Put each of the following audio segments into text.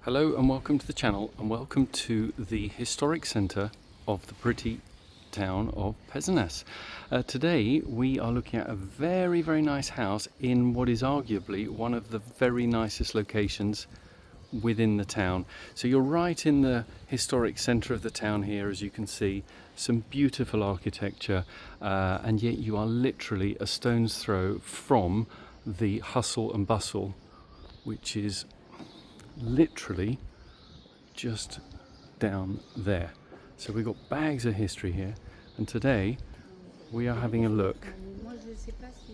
Hello and welcome to the channel, and welcome to the historic centre of the pretty town of Pézenas. Today we are looking at a very nice house in what is arguably one of the very nicest locations within the town. So you're right in the historic centre of the town here, as you can see, some beautiful architecture, and yet you are literally a stone's throw from the hustle and bustle, which is literally just down there. So we've got bags of history here, and today we are having a look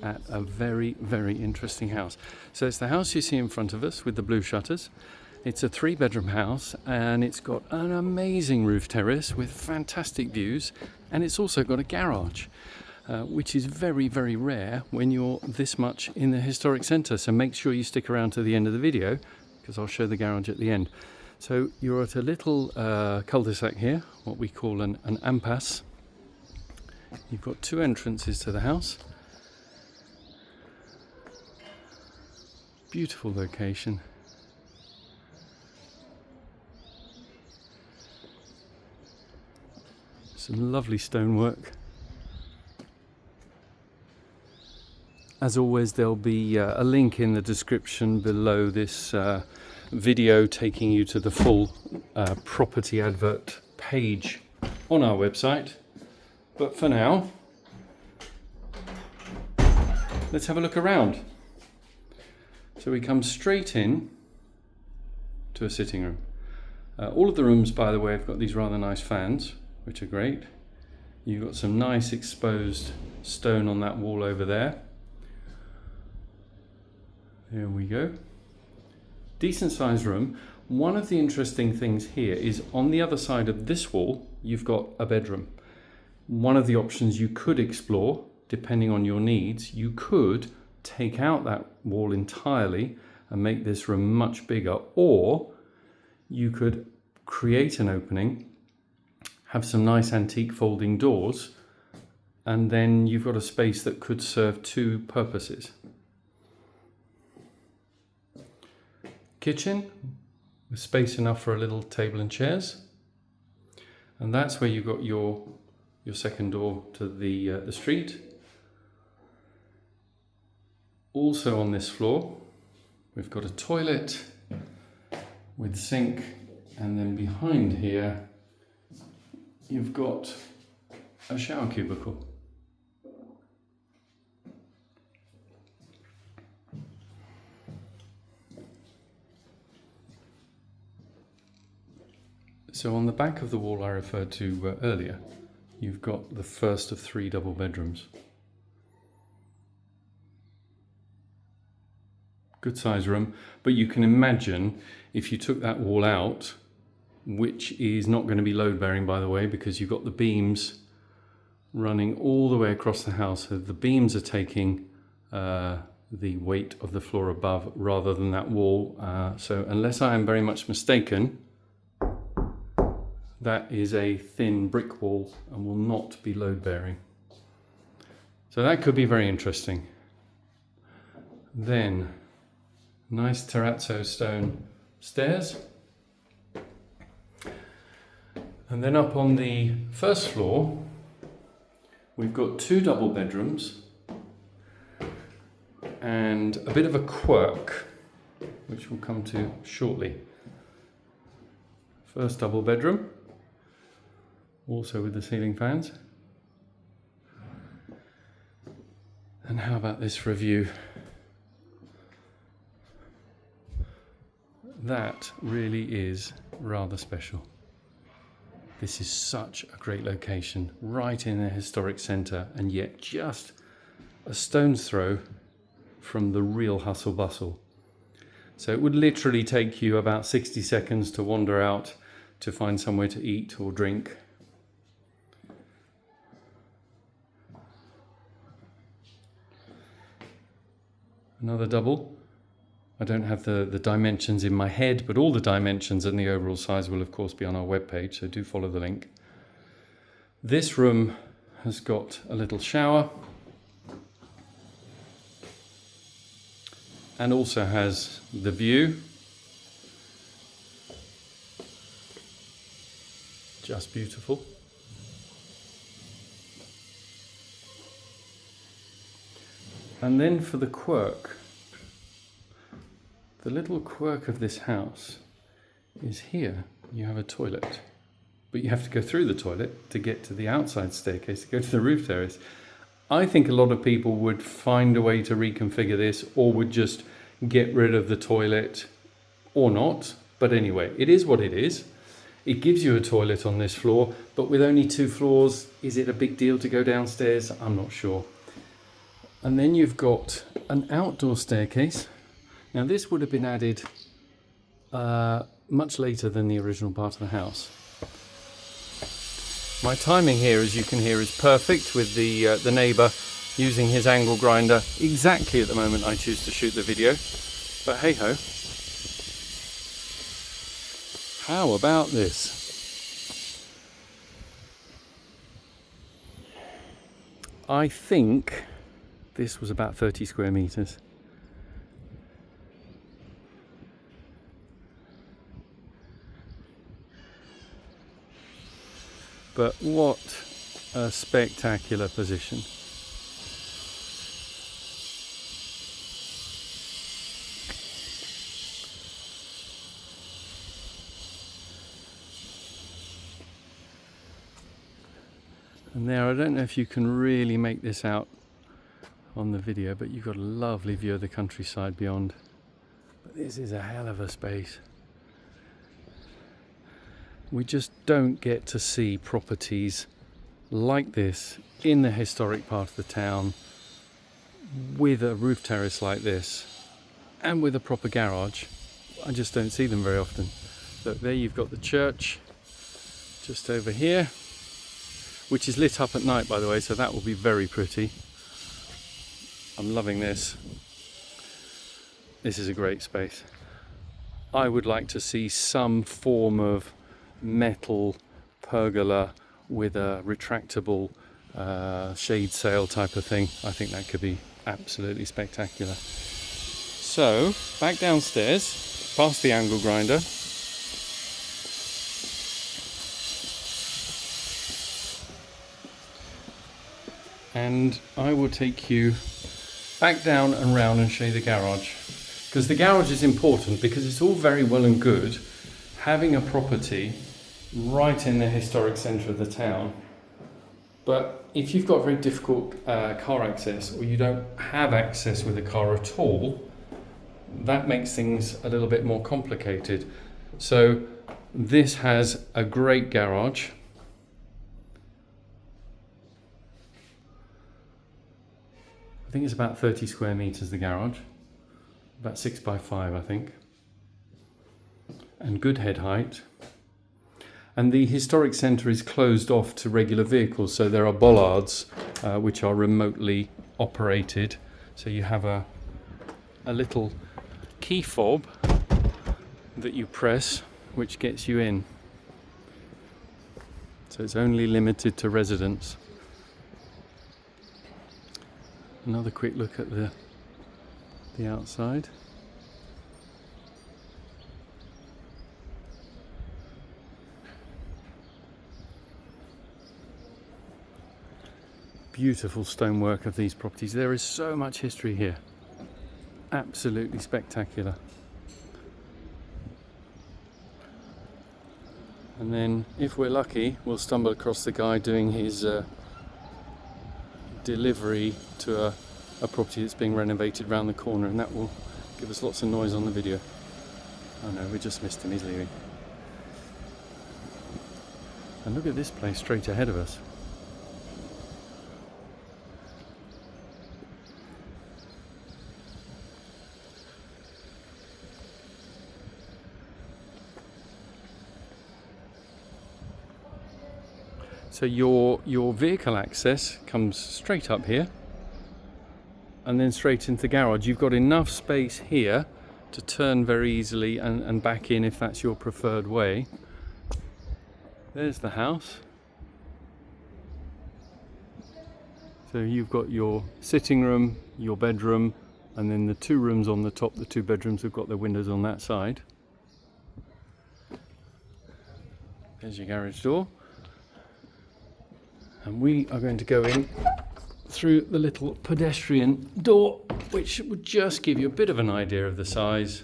at a very interesting house. So it's the house you see in front of us with the blue shutters. It's a 3-bedroom house, and it's got an amazing roof terrace with fantastic views, and it's also got a garage, which is very rare when you're this much in the historic centre. So make sure you stick around to the end of the video, because I'll show the garage at the end. So you're at a little cul-de-sac here, what we call an impasse. You've got 2 entrances to the house. Beautiful location. Some lovely stonework. As always, there'll be a link in the description below this video taking you to the full property advert page on our website. But for now, let's have a look around. So we come straight in to a sitting room. All of the rooms, by the way, have got these rather nice fans, which are great. You've got some nice exposed stone on that wall over there. There we go. Decent sized room. One of the interesting things here is on the other side of this wall, you've got a bedroom. One of the options you could explore, depending on your needs, you could take out that wall entirely and make this room much bigger, or you could create an opening, have some nice antique folding doors, and then you've got a space that could serve 2 purposes. Kitchen with space enough for a little table and chairs, and that's where you've got your second door to the street. Also on this floor we've got a toilet with sink, and then behind here you've got a shower cubicle. So on the back of the wall I referred to earlier, you've got the first of 3 double bedrooms. Good size room, but you can imagine if you took that wall out, which is not going to be load bearing, by the way, because you've got the beams running all the way across the house. So the beams are taking the weight of the floor above rather than that wall. So unless I am very much mistaken, that is a thin brick wall and will not be load bearing. So that could be very interesting. Then nice terrazzo stone stairs. And then up on the first floor, we've got 2 double bedrooms and a bit of a quirk, which we'll come to shortly. First double bedroom, also with the ceiling fans. And how about this for a view? That really is rather special. This is such a great location, right in the historic centre, and yet just a stone's throw from the real hustle bustle. So it would literally take you about 60 seconds to wander out to find somewhere to eat or drink. Another double. I don't have the dimensions in my head, but all the dimensions and the overall size will of course be on our webpage, so do follow the link. This room has got a little shower and also has the view just beautiful. And then for the quirk, the little quirk of this house is here you have a toilet, but you have to go through the toilet to get to the outside staircase to go to the roof terrace. I think a lot of people would find a way to reconfigure this, or would just get rid of the toilet or not. But anyway, it is what it is. It gives you a toilet on this floor, but with only 2 floors, is it a big deal to go downstairs? I'm not sure. And then you've got an outdoor staircase. Now this would have been added much later than the original part of the house. My timing here, as you can hear, is perfect with the neighbour using his angle grinder exactly at the moment I choose to shoot the video. But hey ho. How about this? I think this was about 30 square meters. But what a spectacular position. And there, I don't know if you can really make this out on the video, but you've got a lovely view of the countryside beyond. But this is a hell of a space. We just don't get to see properties like this in the historic part of the town, with a roof terrace like this and with a proper garage. I just don't see them very often. Look, there you've got the church just over here, which is lit up at night, by the way, so that will be very pretty. I'm loving this. This is a great space. I would like to see some form of metal pergola with a retractable shade sail type of thing. I think that could be absolutely spectacular. So back downstairs, past the angle grinder, and I will take you back down and round and show you the garage, because the garage is important, because it's all very well and good having a property right in the historic centre of the town, but if you've got very difficult car access, or you don't have access with a car at all, that makes things a little bit more complicated. So this has a great garage. I think it's about 30 square meters, the garage, about 6 by 5 I think, and good head height. And the historic centre is closed off to regular vehicles, so there are bollards which are remotely operated. So you have a little key fob that you press, which gets you in. So it's only limited to residents. Another quick look at the outside. Beautiful stonework of these properties. There is so much history here. Absolutely spectacular. And then, if we're lucky, we'll stumble across the guy doing his delivery to a property that's being renovated round the corner, and that will give us lots of noise on the video. Oh no, we just missed him, he's leaving. And look at this place straight ahead of us. So your vehicle access comes straight up here and then straight into the garage. You've got enough space here to turn very easily and back in if that's your preferred way. There's the house. So you've got your sitting room, your bedroom, and then the 2 rooms on the top. The 2 bedrooms have got their windows on that side. There's your garage door. And we are going to go in through the little pedestrian door, which would just give you a bit of an idea of the size.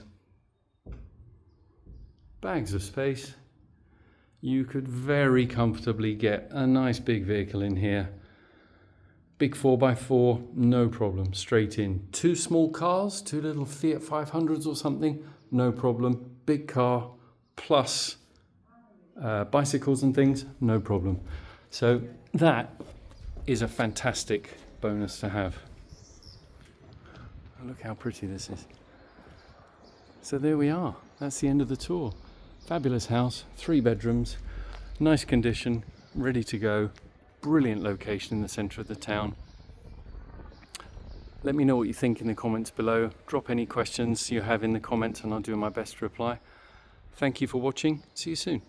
Bags of space. You could very comfortably get a nice big vehicle in here. Big 4x4, no problem, straight in. 2 small cars, 2 little Fiat 500s or something, no problem. Big car plus bicycles and things, no problem. So that is a fantastic bonus to have. Look how pretty this is. So there we are, that's the end of the tour. Fabulous house, 3 bedrooms, nice condition, ready to go. Brilliant location in the centre of the town. Let me know what you think in the comments below. Drop any questions you have in the comments and I'll do my best to reply. Thank you for watching. See you soon.